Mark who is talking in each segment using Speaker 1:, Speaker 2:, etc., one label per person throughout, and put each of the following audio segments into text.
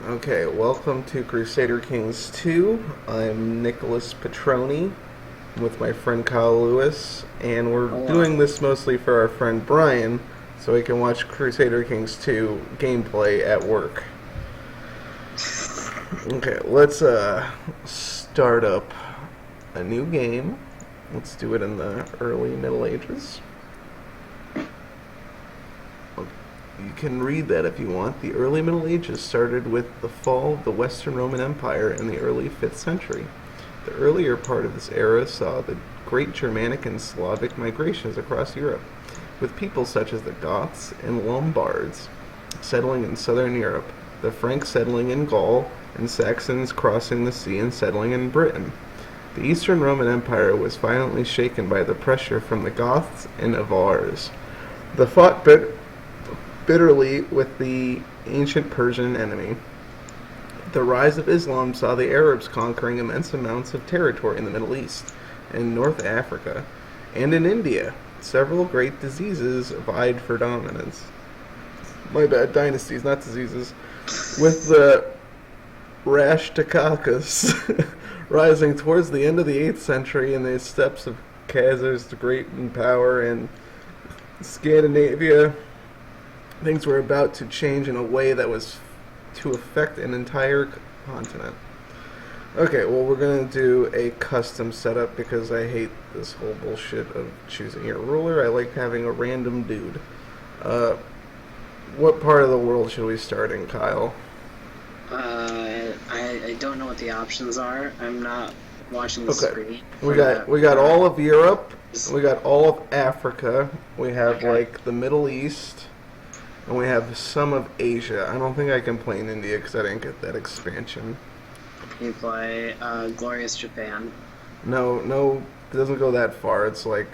Speaker 1: Okay, welcome to Crusader Kings 2. I'm Nicholas Petroni with my friend Kyle Lewis, and we're
Speaker 2: Hello.
Speaker 1: doing this mostly for our friend Brian so he can watch Crusader Kings 2 gameplay at work. Okay, let's start up a new game. Let's do it in the early Middle Ages. You can read that if you want. The early Middle Ages started with the fall of the Western Roman Empire in the early 5th century. The earlier part of this era saw the great Germanic and Slavic migrations across Europe, with peoples such as the Goths and Lombards settling in southern Europe, the Franks settling in Gaul, and Saxons crossing the sea and settling in Britain. The Eastern Roman Empire was violently shaken by the pressure from the Goths and Avars. The fought bitterly with the ancient Persian enemy. The rise of Islam saw the Arabs conquering immense amounts of territory in the Middle East, in North Africa, and in India. Several great diseases vied for dominance. My bad, dynasties, not diseases. With the Rashtrakutas rising towards the end of the 8th century in the steppes of Khazars the Great in power, and Scandinavia, things were about to change in a way that was to affect an entire continent. Okay, well, we're going to do a custom setup because I hate this whole bullshit of choosing your ruler. I like having a random dude. Uh, what part of the world should we start in, Kyle?
Speaker 2: I don't know what the options are. I'm not watching the
Speaker 1: Okay,
Speaker 2: screen
Speaker 1: we
Speaker 2: for
Speaker 1: got
Speaker 2: that.
Speaker 1: we got all of Europe. We got all of Africa. We have
Speaker 2: Okay.
Speaker 1: like the Middle East. And we have some of Asia. I don't think I can play in India because I didn't get that expansion.
Speaker 2: You play Glorious Japan.
Speaker 1: No, no, it doesn't go that far. It's like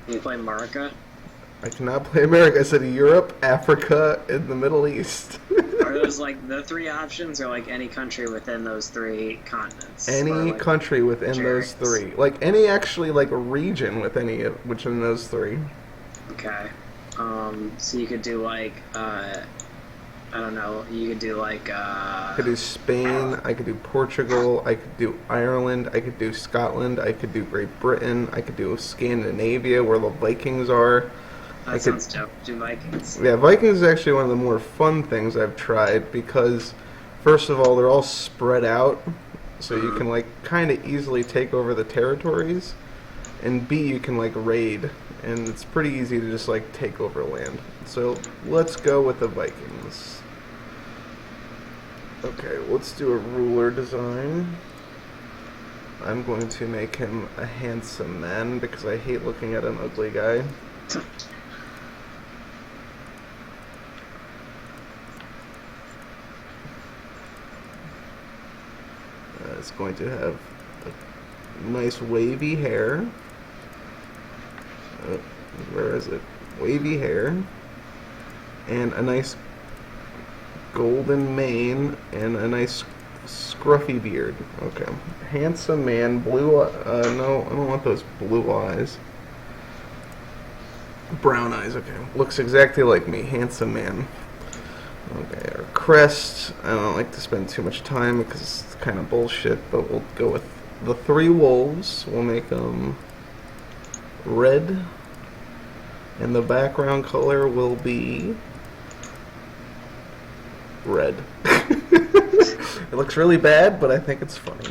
Speaker 2: You play America.
Speaker 1: I cannot play America. I said Europe, Africa, and the Middle East.
Speaker 2: Are those like the three options, or like any country within those three continents? Or
Speaker 1: Any
Speaker 2: like
Speaker 1: country within those
Speaker 2: areas?
Speaker 1: three, like any actually like region with any of within those three.
Speaker 2: Okay. So you could do like I don't know. You could do like
Speaker 1: I could do Spain. I could do Portugal. I could do Ireland. I could do Scotland. I could do Great Britain. I could do Scandinavia, where the Vikings are. I
Speaker 2: that
Speaker 1: could
Speaker 2: sounds dope. Do Vikings.
Speaker 1: Yeah, Vikings is actually one of the more fun things I've tried because, first of all, they're all spread out, so you can like kind of easily take over the territories, and B, you can like raid, and it's pretty easy to just like take over land. So let's go with the Vikings. Okay, let's do a ruler design. I'm going to make him a handsome man because I hate looking at an ugly guy. It's going to have a nice wavy hair. Uh, where is it? Wavy hair. And a nice golden mane and a nice scruffy beard. Okay. Handsome man, blue. No, I don't want those blue eyes. Brown eyes, okay. Looks exactly like me. Handsome man. Okay, our crest. I don't like to spend too much time because it's kind of bullshit, but we'll go with the three wolves. We'll make them red, and the background color will be red. It looks really bad, but I think it's funny.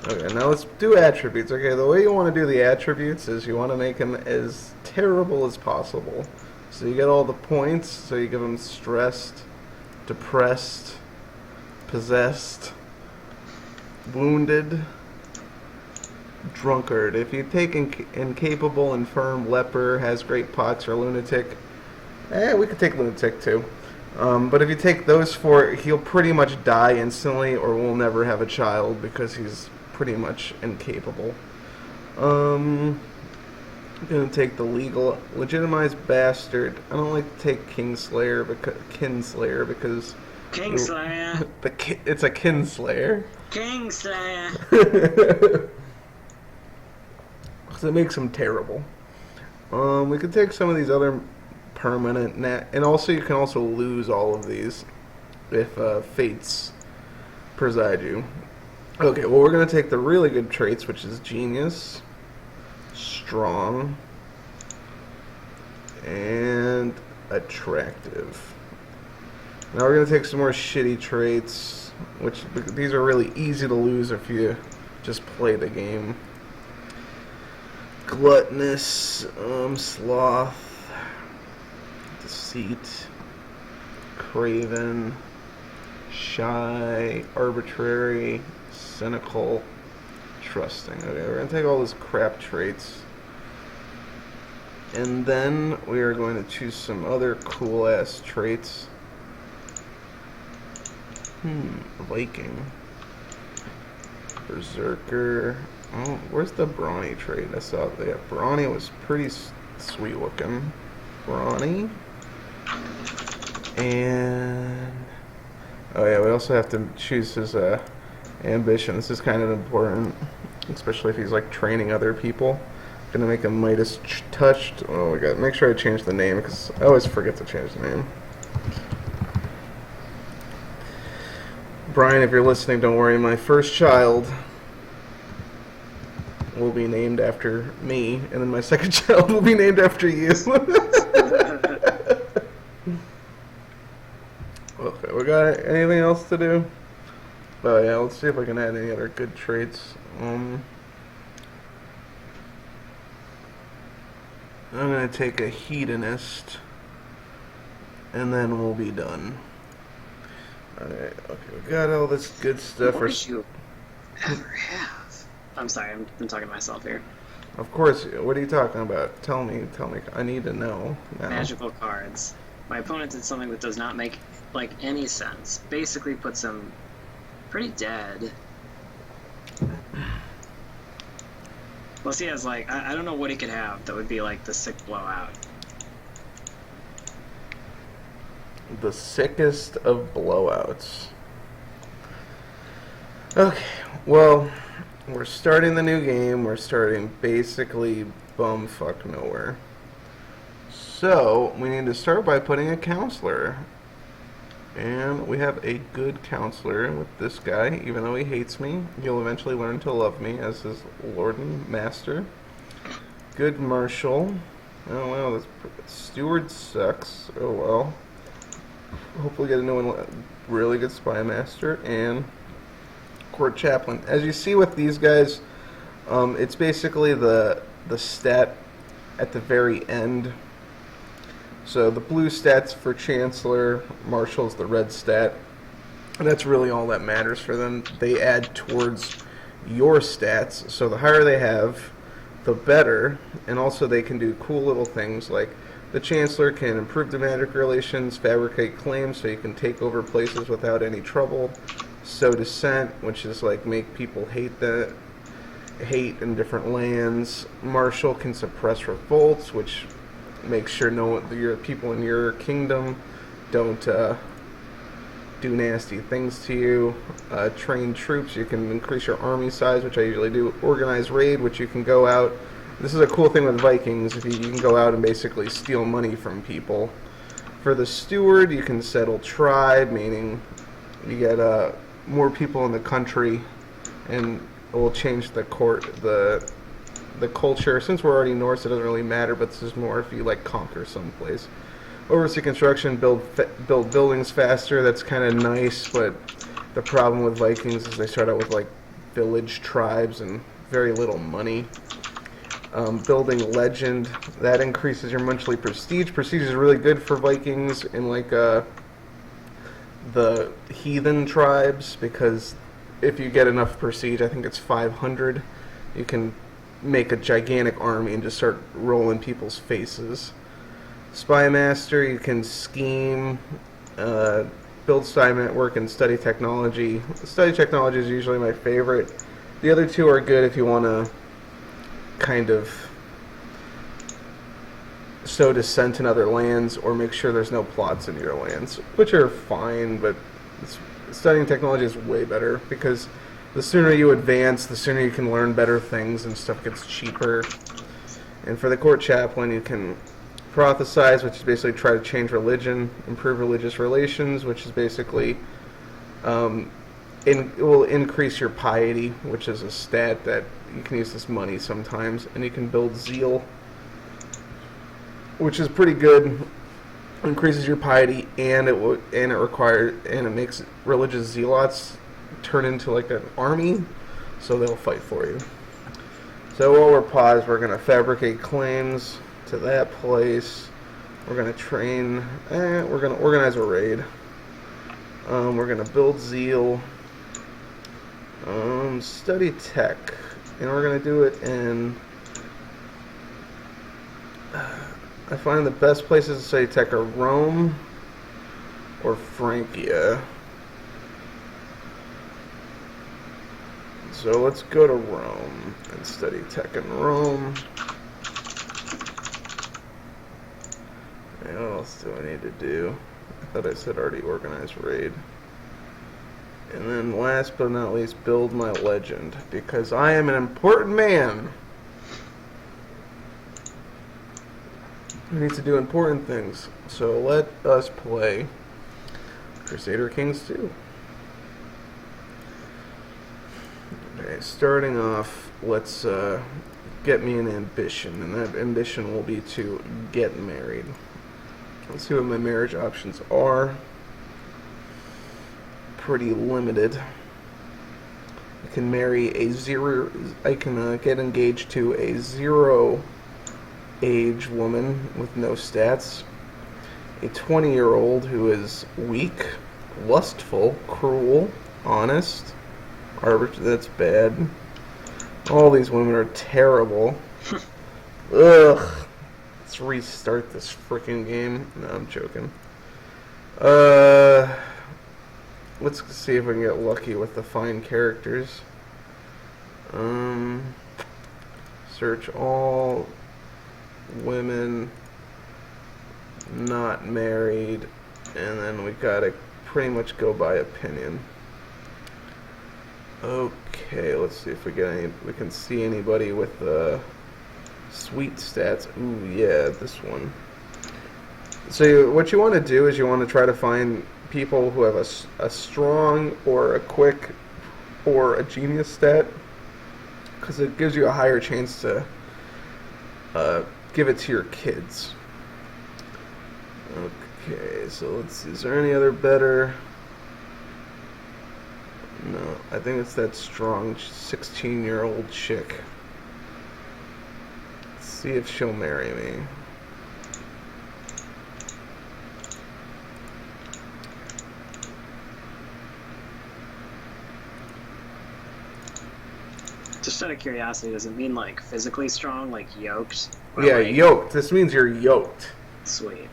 Speaker 1: Okay, now let's do attributes. Okay, the way you want to do the attributes is you want to make them as terrible as possible. So you get all the points, so you give them stressed, depressed, possessed, wounded, drunkard. If you take incapable, infirm, leper, has great pox, or lunatic, we could take lunatic too. But if you take those four, he'll pretty much die instantly, or we'll never have a child because he's pretty much incapable. I'm gonna take the legitimized bastard. I don't like to take Kinslayer because
Speaker 2: Kingslayer.
Speaker 1: it's a kinslayer.
Speaker 2: Kingslayer.
Speaker 1: So it makes him terrible. We could take some of these other permanent and also you can also lose all of these if fates preside you. Okay, well, we're going to take the really good traits, which is genius, strong, and attractive. Now we're going to take some more shitty traits, which these are really easy to lose if you just play the game. Gluttonous, sloth, deceit, craven, shy, arbitrary, cynical, trusting. Okay, we're going to take all those crap traits. And then we are going to choose some other cool-ass traits. Viking. Berserker. Oh, where's the brawny trait? I saw that. Brawny was pretty sweet looking. Brawny. And... oh yeah, we also have to choose his ambition. This is kind of important, especially if he's like training other people. Gonna make him Midas touched. Oh my god, make sure I change the name because I always forget to change the name. Brian, if you're listening, don't worry. My first child will be named after me, and then my second child will be named after you. Okay, we got anything else to do? Oh yeah, let's see if I can add any other good traits. I'm gonna take a hedonist, and then we'll be done. Alright, okay, we got all this good stuff.
Speaker 2: What did you ever have? I'm sorry, I'm talking to myself here.
Speaker 1: Of course, what are you talking about? Tell me, I need to know now.
Speaker 2: Magical cards. My opponent did something that does not make, like, any sense. Basically puts him pretty dead. Plus he has, like, I don't know what he could have that would be, like, the sick blowout.
Speaker 1: The sickest of blowouts. Okay, well, we're starting the new game. We're starting basically bumfuck nowhere. So, we need to start by putting a counselor. And we have a good counselor with this guy. Even though he hates me, he'll eventually learn to love me as his lord and master. Good marshal. Oh well, this steward sucks. Oh well. Hopefully get a new one, really good spy master, and court chaplain. As you see with these guys, it's basically the stat at the very end. So the blue stat's for chancellor, marshal's the red stat, and that's really all that matters for them. They add towards your stats, so the higher they have, the better, and also they can do cool little things like the Chancellor can improve diplomatic relations, fabricate claims so you can take over places without any trouble, sow dissent, which is like make people hate in different lands. Marshal can suppress revolts, which makes sure your people in your kingdom don't do nasty things to you. Train troops, you can increase your army size, which I usually do. Organize raid, which you can go out. This is a cool thing with Vikings, if you can go out and basically steal money from people. For the steward, you can settle tribe, meaning you get more people in the country, and it will change the culture. Since we're already Norse, it doesn't really matter, but this is more if you like conquer someplace. Oversee construction, build buildings faster. That's kind of nice, but the problem with Vikings is they start out with like village tribes and very little money. Building legend, that increases your monthly prestige. Prestige is really good for Vikings in like the heathen tribes, because if you get enough prestige, I think it's 500, you can make a gigantic army and just start rolling people's faces. Spy master, you can scheme, build spy network, and study technology. Study technology is usually my favorite. The other two are good if you want to kind of sow dissent in other lands or make sure there's no plots in your lands, which are fine, but studying technology is way better because the sooner you advance, the sooner you can learn better things and stuff gets cheaper. And for the court chaplain, you can prophesize, which is basically try to change religion, improve religious relations, which is basically it will increase your piety, which is a stat that you can use this money sometimes, and you can build zeal, which is pretty good. Increases your piety, and it makes religious zealots turn into like an army, so they'll fight for you. So while we're paused, we're gonna fabricate claims to that place. We're gonna train. We're gonna organize a raid. We're gonna build zeal. Study tech, and we're gonna do it in. I find the best places to study tech are Rome or Francia. So let's go to Rome and study tech in Rome. And what else do I need to do? I thought I said already organize raid. And then last but not least, build my legend, because I am an important man. I need to do important things. So let us play Crusader Kings 2. Okay, starting off, let's get me an ambition, and that ambition will be to get married. Let's see what my marriage options are. Pretty limited. I can marry a zero. I can get engaged to a 0-age woman with no stats. A 20-year-old who is weak, lustful, cruel, honest. That's bad. All these women are terrible. Ugh. Let's restart this freaking game. No, I'm joking. Let's see if we can get lucky with the fine characters. Search all women not married, and then we gotta pretty much go by opinion. Okay, let's see if we can see anybody with sweet stats. Ooh, yeah, this one. So what you want to do is you want to try to find people who have a strong or a quick or a genius stat, because it gives you a higher chance to give it to your kids. Okay, so let's see. Is there any other better? No, I think it's that strong 16-year-old chick. Let's see if she'll marry me.
Speaker 2: Just out of curiosity, does it mean like physically strong, like yoked? Or
Speaker 1: Yeah,
Speaker 2: like...
Speaker 1: yoked. This means you're yoked.
Speaker 2: Sweet.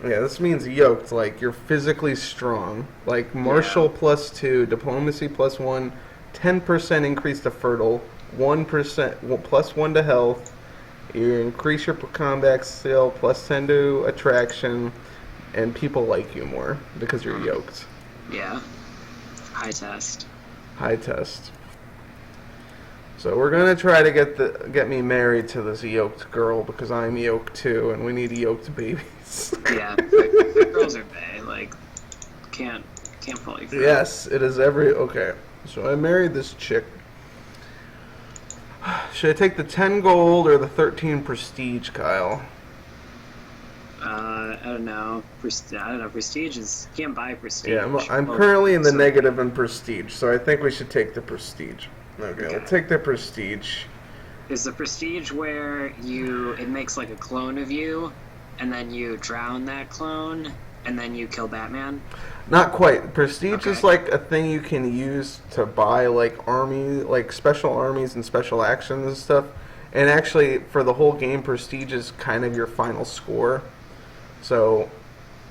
Speaker 1: Yeah, this means yoked, like you're physically strong. Like martial +2, diplomacy +1, 10% increase to fertile, 1% +1 to health. You increase your combat skill, +10 to attraction, and people like you more because you're yoked.
Speaker 2: Yeah. High test.
Speaker 1: High test. So we're gonna try to get me married to this yoked girl, because I'm yoked too, and we need yoked babies.
Speaker 2: Yeah, but girls are bae. Like, can't pull you through.
Speaker 1: Yes, it is okay. So I married this chick. Should I take the 10 gold or the 13 prestige, Kyle?
Speaker 2: I don't know. Prestige is... You can't buy prestige.
Speaker 1: Yeah, I'm currently in the negative in prestige, so I think we should take the prestige. Okay, we'll take the prestige.
Speaker 2: Is the prestige where it makes like a clone of you, and then you drown that clone, and then you kill Batman?
Speaker 1: Not quite. Prestige is like a thing you can use to buy like special armies and special actions and stuff. And actually, for the whole game, prestige is kind of your final score. So,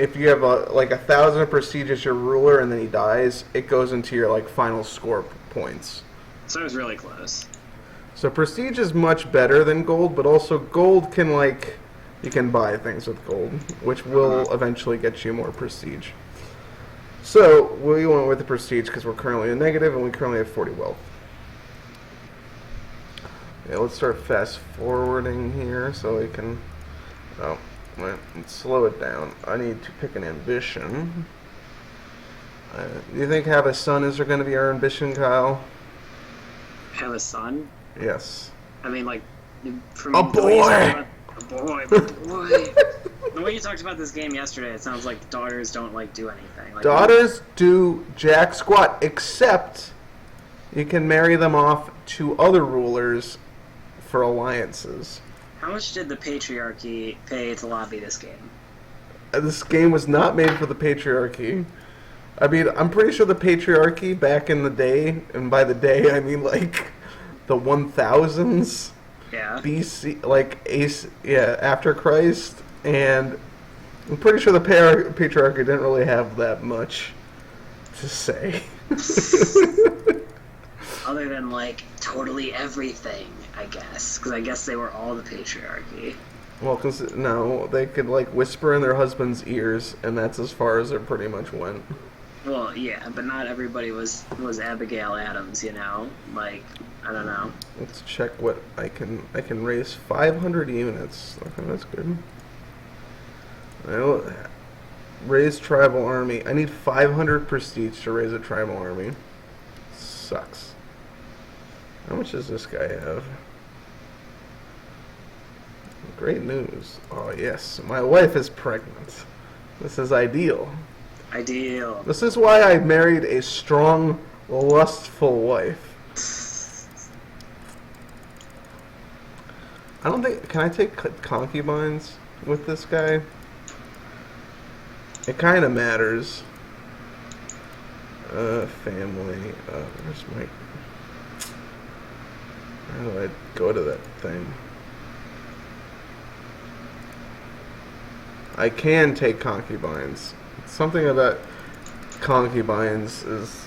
Speaker 1: if you have 1,000 prestige as your ruler, and then he dies, it goes into your like final score points.
Speaker 2: So it was really close.
Speaker 1: So prestige is much better than gold, but also gold can you can buy things with gold, which will eventually get you more prestige. So we went with the prestige because we're currently in negative and we currently have 40 wealth. Yeah, let's start fast forwarding here so we can. Oh, let's slow it down. I need to pick an ambition. Do you think have a son is going to be our ambition, Kyle?
Speaker 2: Have a son?
Speaker 1: Yes.
Speaker 2: I mean, like,
Speaker 1: A
Speaker 2: from the way you talked
Speaker 1: boy!
Speaker 2: about a boy. The way you talked about this game yesterday, it sounds like daughters don't like do anything. Like
Speaker 1: Daughters do jack squat, except you can marry them off to other rulers for alliances.
Speaker 2: How much did the patriarchy pay to lobby this game?
Speaker 1: This game was not made for the patriarchy. I mean, I'm pretty sure the patriarchy back in the day, and by the day I mean like the 1000s
Speaker 2: Yeah.
Speaker 1: BC, like after Christ, and I'm pretty sure the patriarchy didn't really have that much to say.
Speaker 2: Other than, like, totally everything, I guess. Because I guess they were all the patriarchy.
Speaker 1: Well, because no, they could like whisper in their husband's ears, and that's as far as it pretty much went.
Speaker 2: Well, yeah, but not everybody was Abigail Adams, you know? Like, I don't know.
Speaker 1: Let's check what I can raise 500 units. Okay, that's good. I'll raise tribal army. I need 500 prestige to raise a tribal army. Sucks. How much does this guy have? Great news. Oh yes, my wife is pregnant. This is ideal.
Speaker 2: Ideal.
Speaker 1: This is why I married a strong, lustful wife. I don't think... Can I take concubines with this guy? It kind of matters. Family. Where's my... How do I go to that thing? I can take concubines. Something about concubines is...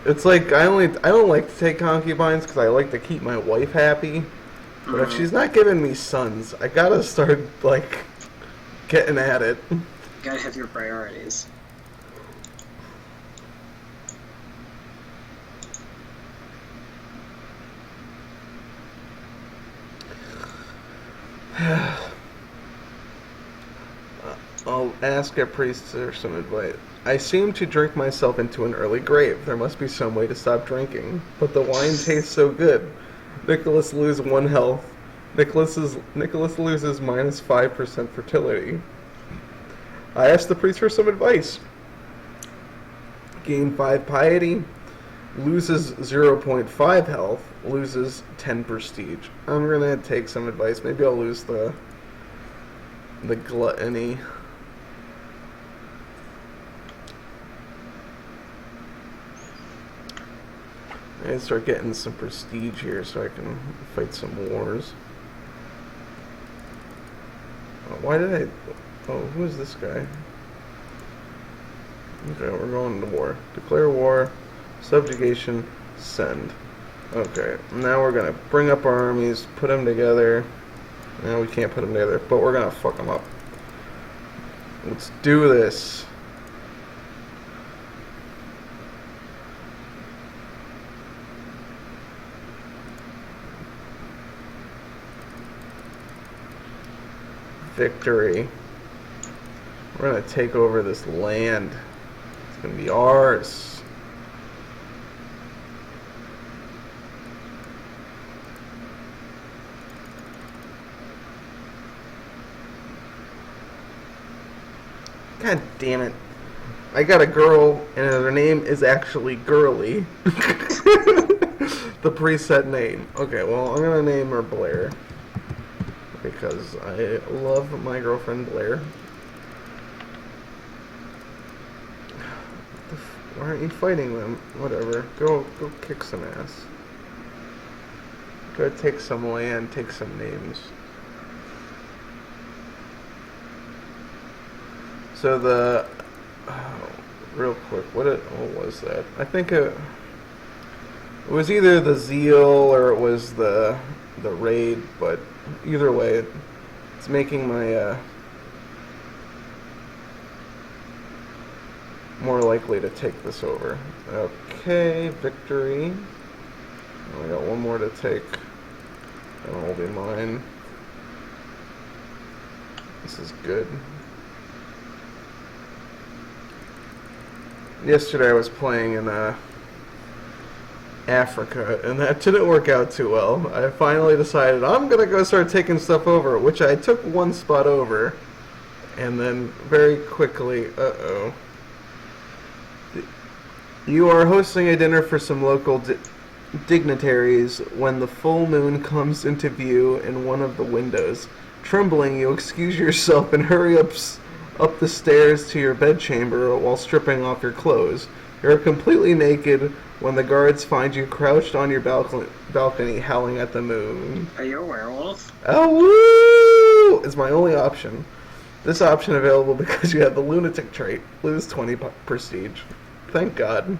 Speaker 1: It's like, I don't like to take concubines because I like to keep my wife happy. But if she's not giving me sons, I gotta start, like, getting at it.
Speaker 2: You gotta have your priorities.
Speaker 1: I'll ask a priest for some advice. I seem to drink myself into an early grave. There must be some way to stop drinking. But the wine tastes so good. Nicholas loses 1 health. Nicholas loses minus 5% fertility. I asked the priest for some advice. Gain 5 piety. Loses 0.5 health. Loses 10 prestige. I'm gonna take some advice. Maybe I'll lose the gluttony. I gotta start getting some prestige here so I can fight some wars. Why did I... Oh, who is this guy? Okay, we're going to war. Declare war, subjugation, send. Okay, now we're gonna bring up our armies, put them together. No, we can't put them together, but we're gonna fuck them up. Let's do this. Victory. We're gonna take over this land. It's gonna be ours. God damn it. I got a girl, and her name is actually Girly. The preset name. Okay, well, I'm gonna name her Blair. Because I love my girlfriend Blair. Why aren't you fighting them? Whatever. Go kick some ass. Go take some land, take some names. So the... Oh, real quick, what was that? I think it was either the Zeal or it was the Raid, but either way, it's making my more likely to take this over. Okay, victory. I got one more to take. That'll be mine. This is good. yesterday I was playing in Africa, and that didn't work out too well. I finally decided I'm gonna go start taking stuff over, which I took one spot over, and then very quickly, you are hosting a dinner for some local dignitaries when the full moon comes into view in one of the windows. Trembling, you excuse yourself and hurry up the stairs to your bedchamber while stripping off your clothes. You're completely naked when the guards find you crouched on your balcony howling at the moon.
Speaker 2: Are you a werewolf?
Speaker 1: Oh, woo! Is my only option. This option available because you have the lunatic trait. Lose 20 prestige. Thank God.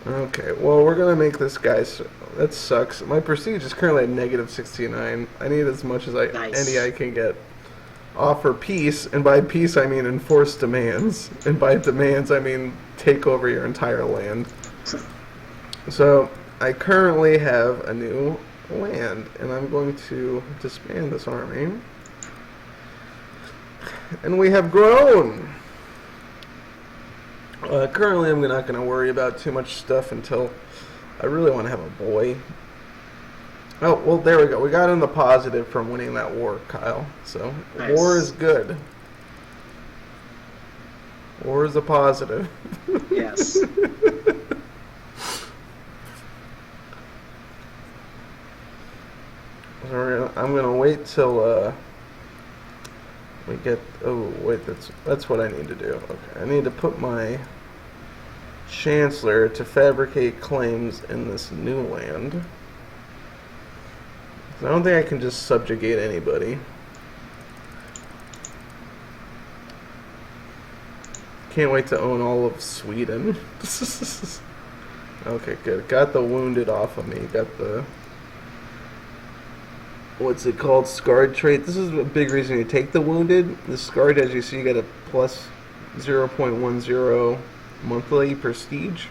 Speaker 1: Okay, well, we're going to make this guy... That sucks. My prestige is currently at negative 69. I need as much as any I can get. Offer peace, and by peace I mean enforce demands. And by demands I mean take over your entire land. So, I currently have a new land, and I'm going to disband this army. And we have grown! Currently, I'm not going to worry about too much stuff until I really want to have a boy. Oh, well, there we go. We got in the positive from winning that war, Kyle. So, nice. War is good. War is a positive.
Speaker 2: Yes.
Speaker 1: So I'm going to wait till... we get... Oh, wait, that's what I need to do. Okay, I need to put my Chancellor to fabricate claims in this new land. I don't think I can just subjugate anybody. Can't wait to own all of Sweden. Okay, good. Got the wounded off of me. Got the... What's it called? Scarred trait. This is a big reason you take the wounded. The scarred, as you see, you get a plus 0.10 monthly prestige.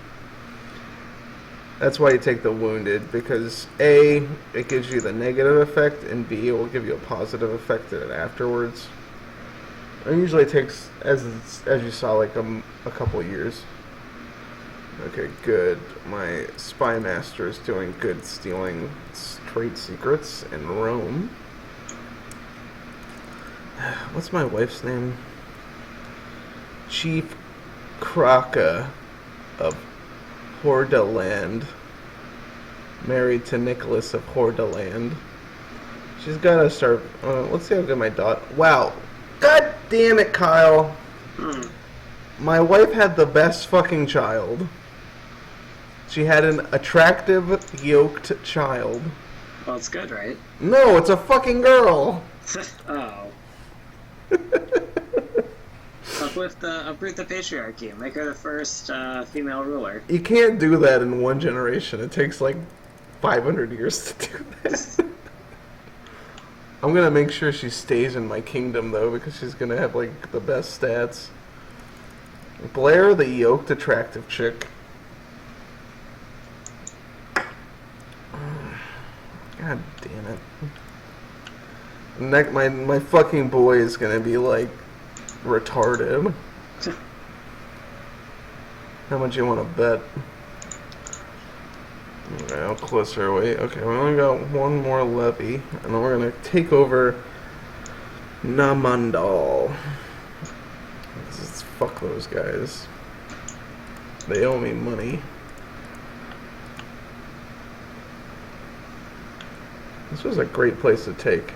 Speaker 1: That's why you take the wounded, because A, it gives you the negative effect, and B, it will give you a positive effect afterwards. It usually takes, as you saw, like a couple years. Okay, good. My spy master is doing good stealing trade secrets in Rome. What's my wife's name? Chief Kraka of Hordaland, married to Nicholas of Hordaland. She's gotta start. Let's see how good my daughter. Wow, god damn it, Kyle! My wife had the best fucking child. She had an attractive, yoked child.
Speaker 2: Well, it's good, right?
Speaker 1: No, it's a fucking girl.
Speaker 2: Oh. Uproot the patriarchy. Make her the first female ruler.
Speaker 1: You can't do that in one generation. It takes like 500 years to do that. I'm gonna make sure she stays in my kingdom though, because she's gonna have like the best stats. Blair, the yoked, attractive chick. God damn it. My fucking boy is gonna be like retarded. How much you want to bet? Okay, I'll close her away. Okay, we only got one more levy, and then we're gonna take over Namandal. Fuck those guys. They owe me money. This was a great place to take.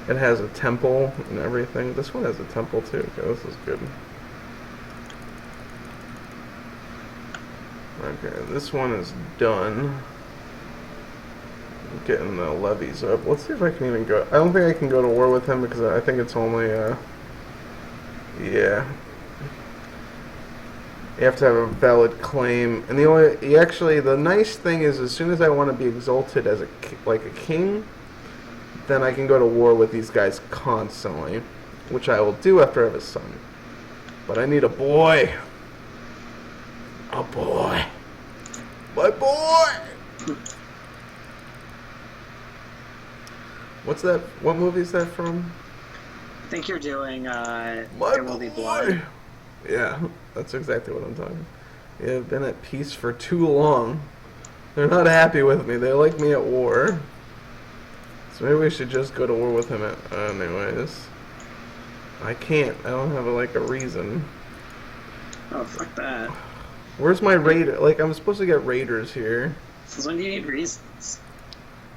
Speaker 1: It has a temple and everything. This one has a temple too. Okay, this is good. Okay, this one is done. Getting the levies up. Let's see if I can even go. I don't think I can go to war with him because I think it's only, yeah. You have to have a valid claim. And the nice thing is as soon as I want to be exalted as a king, then I can go to war with these guys constantly, which I will do after I have a son. But I need a boy. A boy. My boy! What's that? What movie is that from?
Speaker 2: I think you're doing
Speaker 1: My
Speaker 2: There Will Be Blood.
Speaker 1: Yeah, that's exactly what I'm talking. We have been at peace for too long. They're not happy with me. They like me at war. So maybe we should just go to war with him anyways. I can't. I don't have a reason.
Speaker 2: Oh, fuck that.
Speaker 1: Where's my raider? Like, I'm supposed to get raiders here.
Speaker 2: Since when do you need reasons?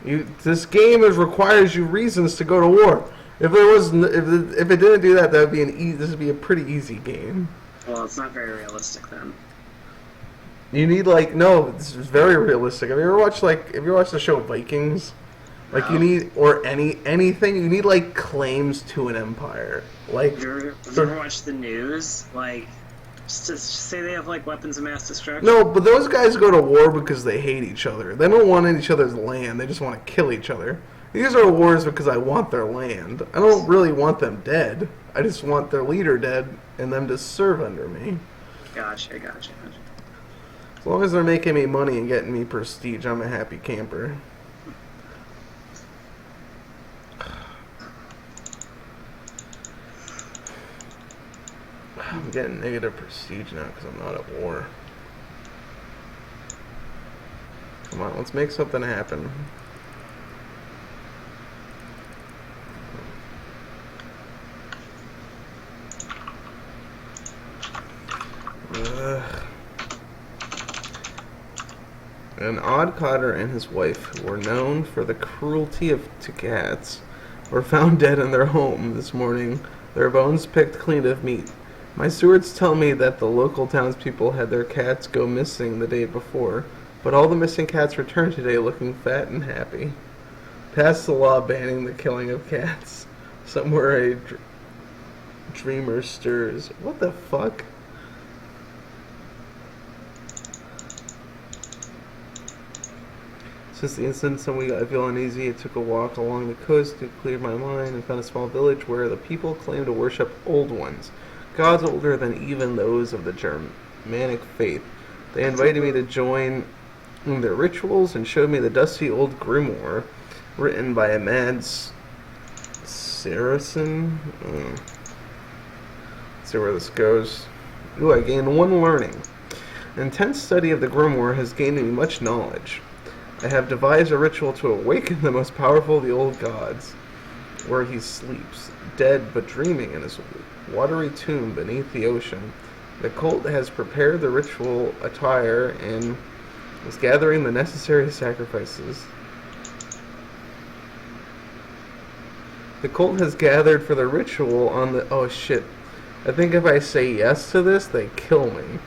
Speaker 1: This game requires you reasons to go to war. If it didn't do that, that would be this would be a pretty easy game.
Speaker 2: Well, it's not very realistic then.
Speaker 1: You need no, this is very realistic. Have you ever watched the show Vikings? Like
Speaker 2: No.
Speaker 1: you need anything. You need claims to an empire.
Speaker 2: Have you ever watched the news? Just to say they have weapons of mass destruction.
Speaker 1: No, but those guys go to war because they hate each other. They don't want each other's land. They just want to kill each other. These are wars because I want their land. I don't really want them dead. I just want their leader dead and them to serve under me.
Speaker 2: Gotcha.
Speaker 1: As long as they're making me money and getting me prestige, I'm a happy camper. I'm getting negative prestige now because I'm not at war. Come on, let's make something happen. An oddcotter and his wife, who were known for the cruelty to cats, were found dead in their home this morning, their bones picked clean of meat. My stewards tell me that the local townspeople had their cats go missing the day before, but all the missing cats returned today looking fat and happy. Passed the law banning the killing of cats. Somewhere a dreamer stirs. What the fuck? Since the incident, I feel uneasy. I took a walk along the coast to clear my mind and found a small village where the people claim to worship old ones, gods older than even those of the Germanic faith. They invited me to join in their rituals and showed me the dusty old grimoire written by a mad Saracen. Let's see where this goes. Ooh, I gained 1 learning. Intense study of the grimoire has gained me much knowledge. I have devised a ritual to awaken the most powerful of the old gods, where he sleeps, dead but dreaming in his watery tomb beneath the ocean. The cult has prepared the ritual attire and is gathering the necessary sacrifices. The cult has gathered for the ritual on the... Oh shit. I think if I say yes to this, they kill me.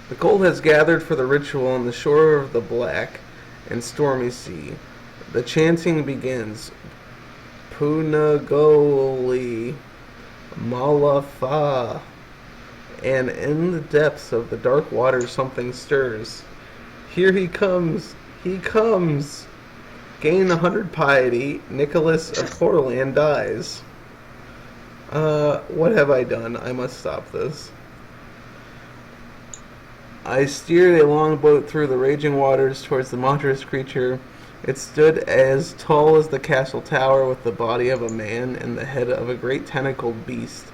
Speaker 1: The cult has gathered for the ritual on the shore of the black and stormy sea. The chanting begins. Punagoli Malafa. And in the depths of the dark waters something stirs. Here he comes. He comes. Gain 100 piety. Nicholas of Portland dies. What have I done? I must stop this. I steered a long boat through the raging waters towards the monstrous creature. It stood as tall as the castle tower, with the body of a man and the head of a great tentacled beast.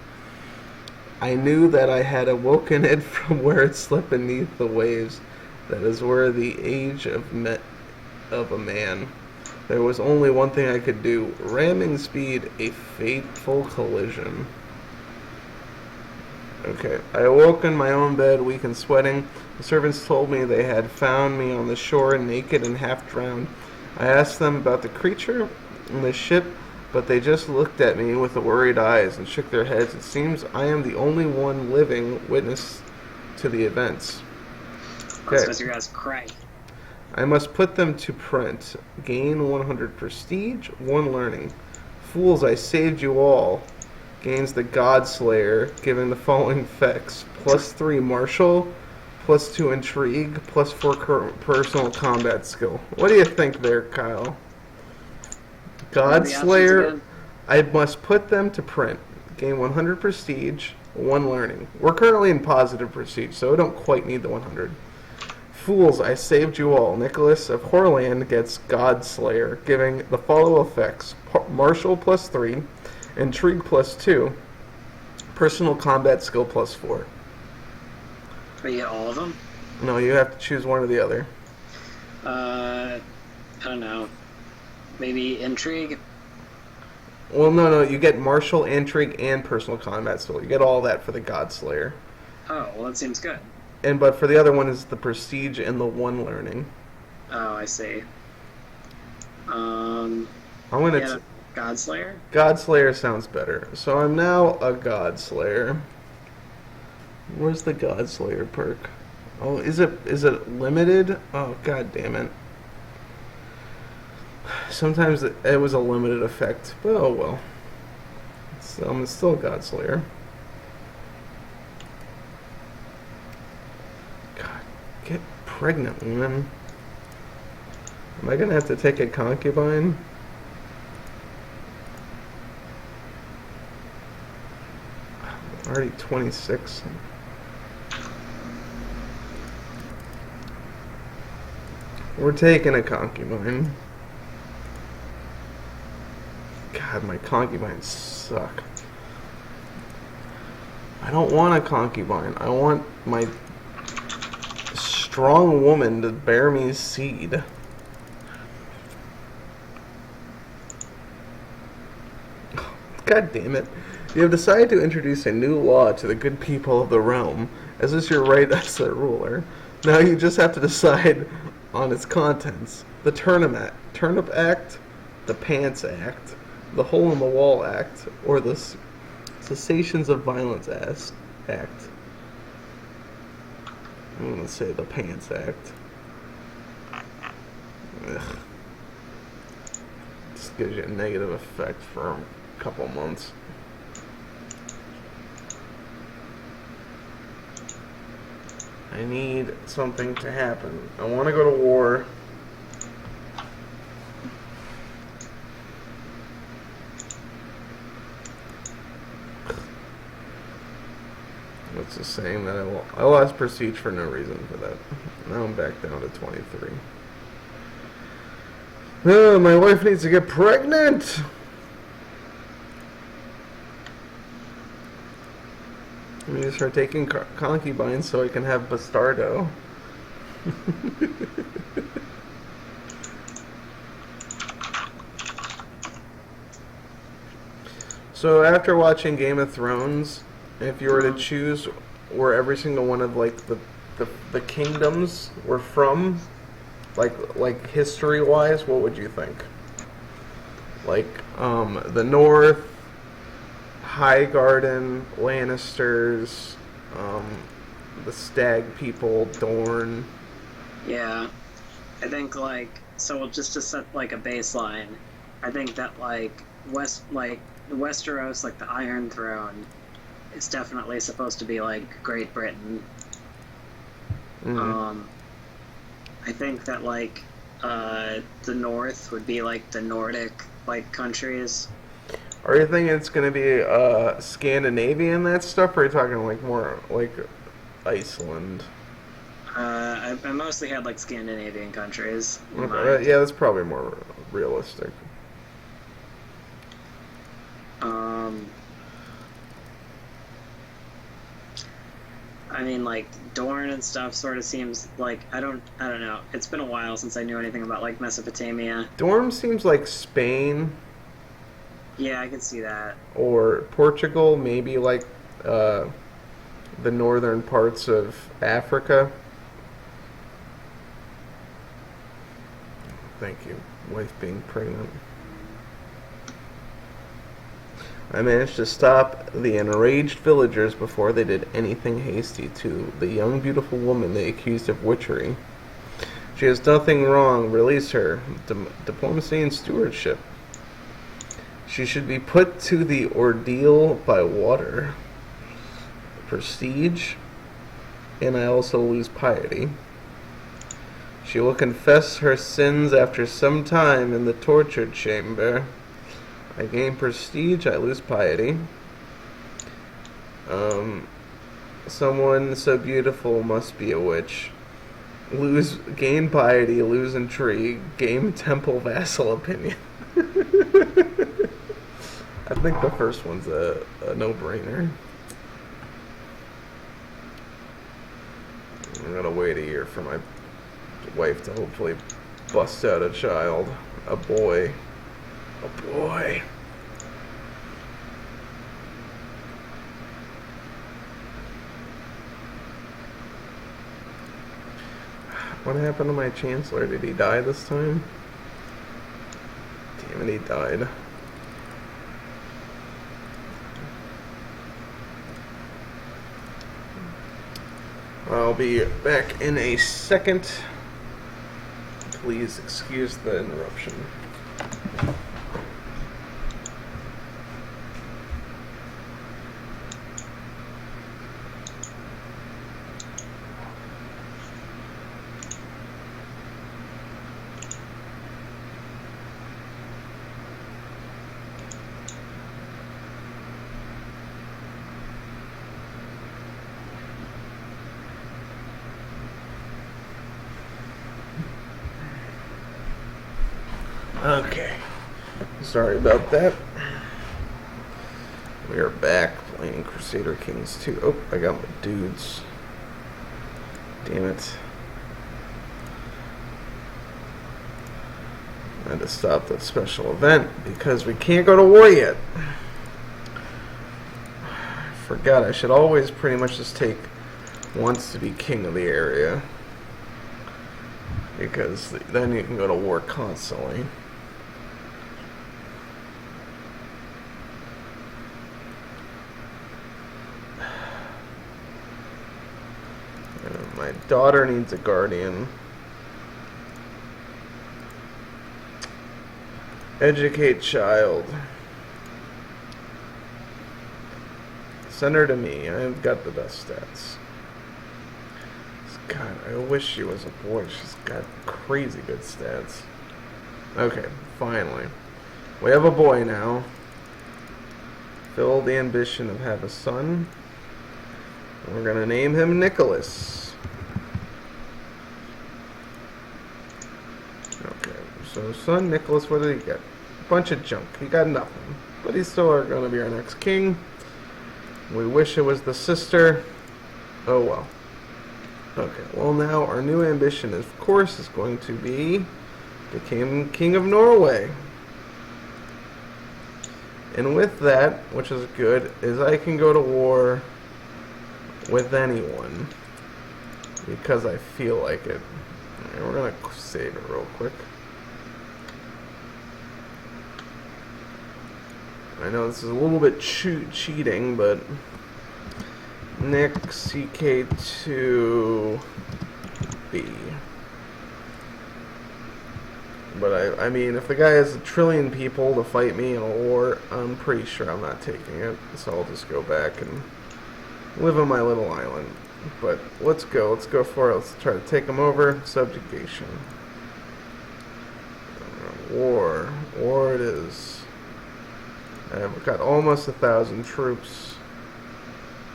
Speaker 1: I knew that I had awoken it from where it slept beneath the waves. That is where the age of a man. There was only one thing I could do. Ramming speed, a fateful collision. Okay, I awoke in my own bed, weak and sweating. The servants told me they had found me on the shore, naked and half drowned. I asked them about the creature and the ship, but they just looked at me with worried eyes and shook their heads. It seems I am the only one living witness to the events.
Speaker 2: Okay. Because you guys cry.
Speaker 1: I must put them to print. Gain 100 prestige, 1 learning. Fools, I saved you all. Gains the Godslayer, giving the following effects. +3 martial, +2 intrigue, +4 personal combat skill. What do you think there, Kyle? Godslayer, I must put them to print. Gain 100 prestige, 1 learning. We're currently in positive prestige, so I don't quite need the 100. Fools, I saved you all. Nicholas of Horland gets Godslayer, giving the following effects. Martial +3, intrigue +2, personal combat skill +4.
Speaker 2: But you get all of them?
Speaker 1: No, you have to choose one or the other.
Speaker 2: I don't know. Maybe intrigue?
Speaker 1: Well, no, you get martial, intrigue, and personal combat still. You get all that for the Godslayer.
Speaker 2: Oh, well, that seems good.
Speaker 1: But for the other one is the prestige and the one learning.
Speaker 2: Oh, I see. Um,
Speaker 1: I'm gonna
Speaker 2: yeah, Godslayer?
Speaker 1: Godslayer sounds better. So I'm now a Godslayer. Where's the Godslayer perk? Oh, is it limited? Oh, god damn it. Sometimes it was a limited effect, but oh well. So I'm still a Godslayer. God, get pregnant, woman. Am I gonna have to take a concubine? I'm already 26. We're taking a concubine. God, my concubines suck. I don't want a concubine. I want my strong woman to bear me seed. God damn it. You have decided to introduce a new law to the good people of the realm, as is your right as their ruler. Now you just have to decide on its contents. The Turnip Act, the Pants Act, the Hole in the Wall Act, or the Cessations of Violence Act. I'm going to say the Pants Act. Ugh. This gives you a negative effect for a couple months. I need something to happen. I want to go to war. What's the saying that I lost prestige for no reason for that. Now I'm back down to 23. Oh, my wife needs to get pregnant! I need to start taking concubines so I can have Bastardo. So after watching Game of Thrones, if you were to choose where every single one of like the kingdoms were from, like history wise, what would you think? Like the North, Highgarden, Lannisters, the Stag people, Dorne.
Speaker 2: Yeah. I think, like, so just to set, like, a baseline, I think that, like, Westeros, like, the Iron Throne, is definitely supposed to be, like, Great Britain.
Speaker 1: Mm-hmm.
Speaker 2: I think that, like, the North would be, like, the Nordic, like, countries.
Speaker 1: Are you thinking it's going to be Scandinavian, that stuff, or are you talking like more like Iceland?
Speaker 2: I mostly had, like, Scandinavian countries in
Speaker 1: Okay,
Speaker 2: mind.
Speaker 1: yeah, that's probably more realistic.
Speaker 2: I mean, like, Dorne and stuff sort of seems like, I don't know. It's been a while since I knew anything about, like, Mesopotamia.
Speaker 1: Dorne seems like Spain
Speaker 2: Yeah, I can see that.
Speaker 1: or Portugal, maybe like the northern parts of Africa. Thank you, wife being pregnant. I managed to stop the enraged villagers before they did anything hasty to the young beautiful woman they accused of witchery. She has nothing wrong. Release her. Diplomacy and stewardship. She should be put to the ordeal by water. Prestige. And I also lose piety. She will confess her sins after some time in the torture chamber. I gain prestige, I lose piety. Someone so beautiful must be a witch. Gain piety, lose intrigue, gain temple vassal opinion. I think the first one's a no-brainer. I'm gonna wait a year for my wife to hopefully bust out a child. A boy. A boy. What happened to my Chancellor? Did he die this time? Damn it, he died. I'll be back in a second. Please excuse the interruption. Okay, sorry about that. We are back playing Crusader Kings 2. Oh, I got my dudes. Damn it. I had to stop that special event because we can't go to war yet. I forgot, I should always pretty much just take once to be king of the area, because then you can go to war constantly. My daughter needs a guardian. Educate child. Send her to me. I've got the best stats. God, I wish she was a boy. She's got crazy good stats. Okay, finally. We have a boy now. Fill the ambition of have a son. We're gonna name him Nicholas. Okay, so son Nicholas, what did he get? A bunch of junk. He got nothing. But he's still going to be our next king. We wish it was the sister. Oh well. Okay, well now our new ambition, of course, is going to be become King of Norway. And with that, which is good, is I can go to war with anyone because I feel like it. Alright, we're gonna save it real quick. I know this is a little bit cheating, but Nick CK2 B. But I mean, if the guy has 1 trillion people to fight me in a war, I'm pretty sure I'm not taking it. So I'll just go back and live on my little island. But let's go for it. Let's try to take them over. Subjugation. War it is. I've got almost 1,000 troops.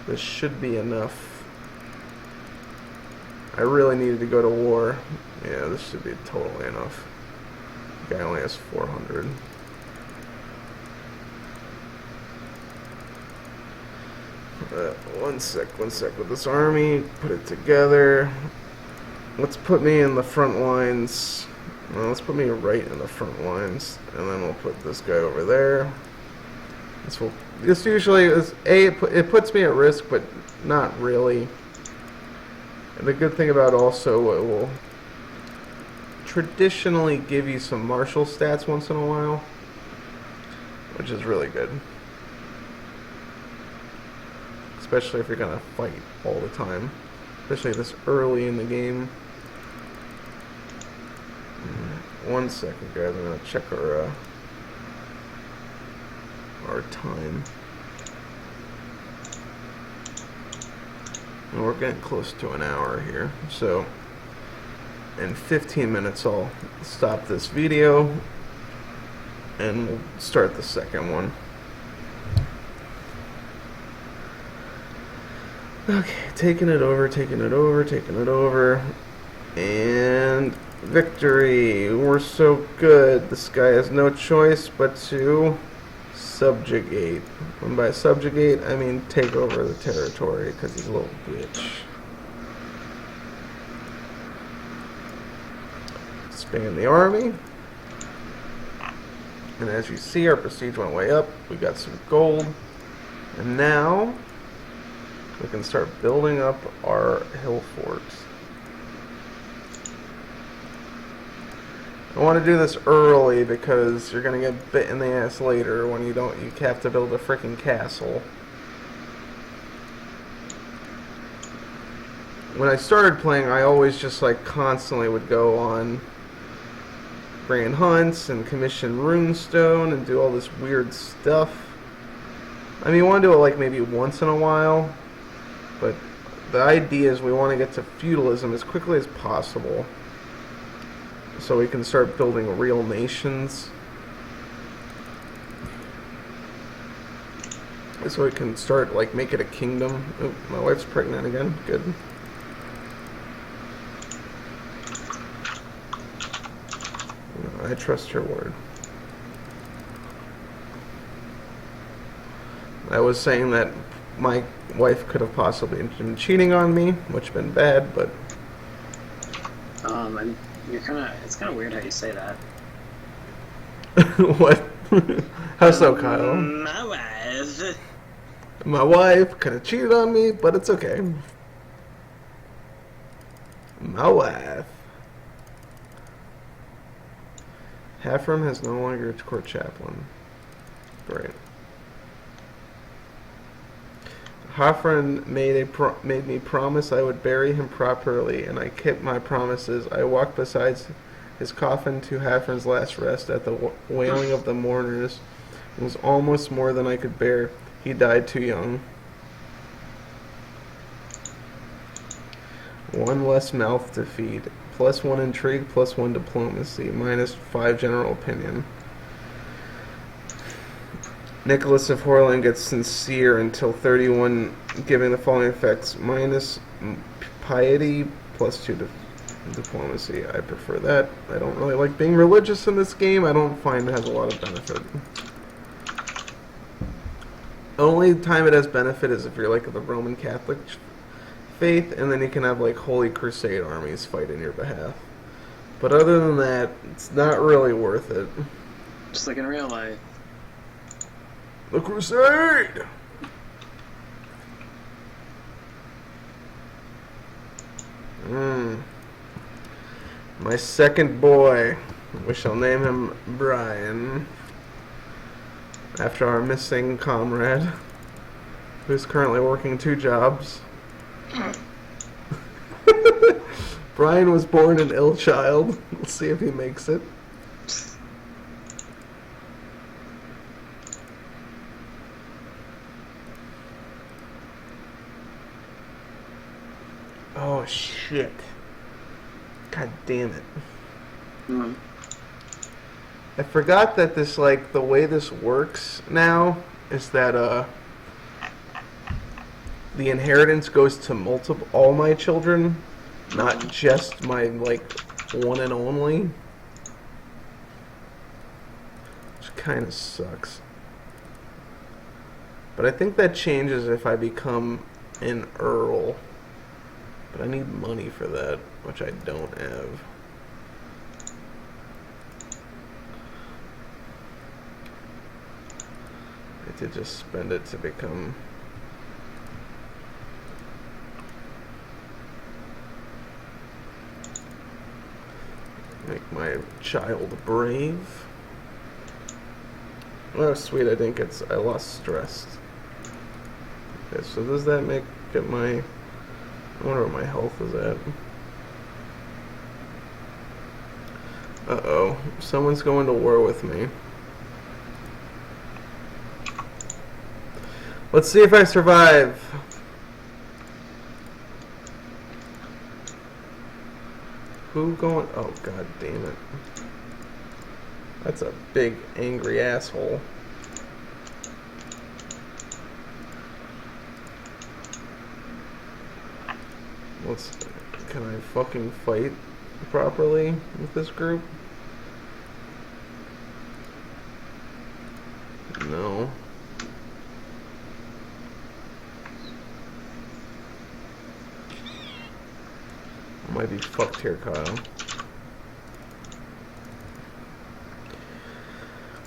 Speaker 1: This should be enough. I really needed to go to war. Yeah, this should be totally enough. The guy only has 400. One sec with this army. Put it together. Let's put me in the front lines. Well, let's put me right in the front lines, and then we'll put this guy over there. This usually is it puts me at risk, but not really. And the good thing about also, it will traditionally give you some martial stats once in a while, which is really good. Especially if you're gonna fight all the time, especially this early in the game. One second, guys. I'm gonna check our time. And we're getting close to an hour here, so in 15 minutes I'll stop this video and we'll start the second one. Okay, taking it over, and victory. We're so good. This guy has no choice but to subjugate. And by subjugate, I mean take over the territory, because he's a little bitch. Expand the army. And as you see, our prestige went way up. We got some gold. And now we can start building up our hill forts. I want to do this early because you're going to get bit in the ass later when you have to build a freaking castle. When I started playing, I always just like constantly would go on grand hunts and commission runestone and do all this weird stuff. I mean, you want to do it like maybe once in a while, but the idea is we want to get to feudalism as quickly as possible so we can start building real nations. So we can start like make it a kingdom. Oh, my wife's pregnant again. Good. I trust her word. I was saying that my wife could have possibly been cheating on me, which would have been bad, but...
Speaker 2: And it's kind of weird how you say that.
Speaker 1: What? How so, Kyle?
Speaker 2: My wife.
Speaker 1: My wife could have cheated on me, but it's okay. My wife. Halfram has no longer a court chaplain. Great. Halfram made me promise I would bury him properly, and I kept my promises. I walked beside his coffin to Halfram's last rest at the wailing of the mourners. It was almost more than I could bear. He died too young. One less mouth to feed. +1 intrigue, +1 diplomacy, -5 general opinion. Nicholas of Horland gets sincere until 31, giving the following effects: minus piety, +2 diplomacy. I prefer that. I don't really like being religious in this game. I don't find it has a lot of benefit. The only time it has benefit is if you're like the Roman Catholic faith, and then you can have like Holy Crusade armies fight in your behalf. But other than that, it's not really worth it.
Speaker 2: Just like in real life.
Speaker 1: The Crusade! My second boy. We shall name him Brian, after our missing comrade, who's currently working 2 jobs. Brian was born an ill child. We'll see if he makes it. Oh shit. God damn it. I forgot that this, like, the way this works now is that the inheritance goes to all my children, not just my, like, one and only. Which kind of sucks. But I think that changes if I become an earl. But I need money for that, which I don't have. I did just spend it to become... make my child brave. Oh, sweet, I think I lost stress. Okay, so does that get my... I wonder what my health is at. Uh-oh. Someone's going to war with me. Let's see if I survive. Who going... Oh, god damn it. That's a big, angry asshole. Can I fucking fight properly with this group? No. I might be fucked here, Kyle.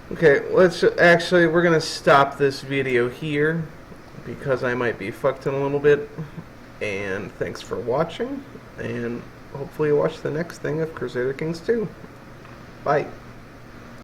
Speaker 1: Okay, we're gonna stop this video here because I might be fucked in a little bit. And thanks for watching, and hopefully you watch the next thing of Crusader Kings 2. Bye.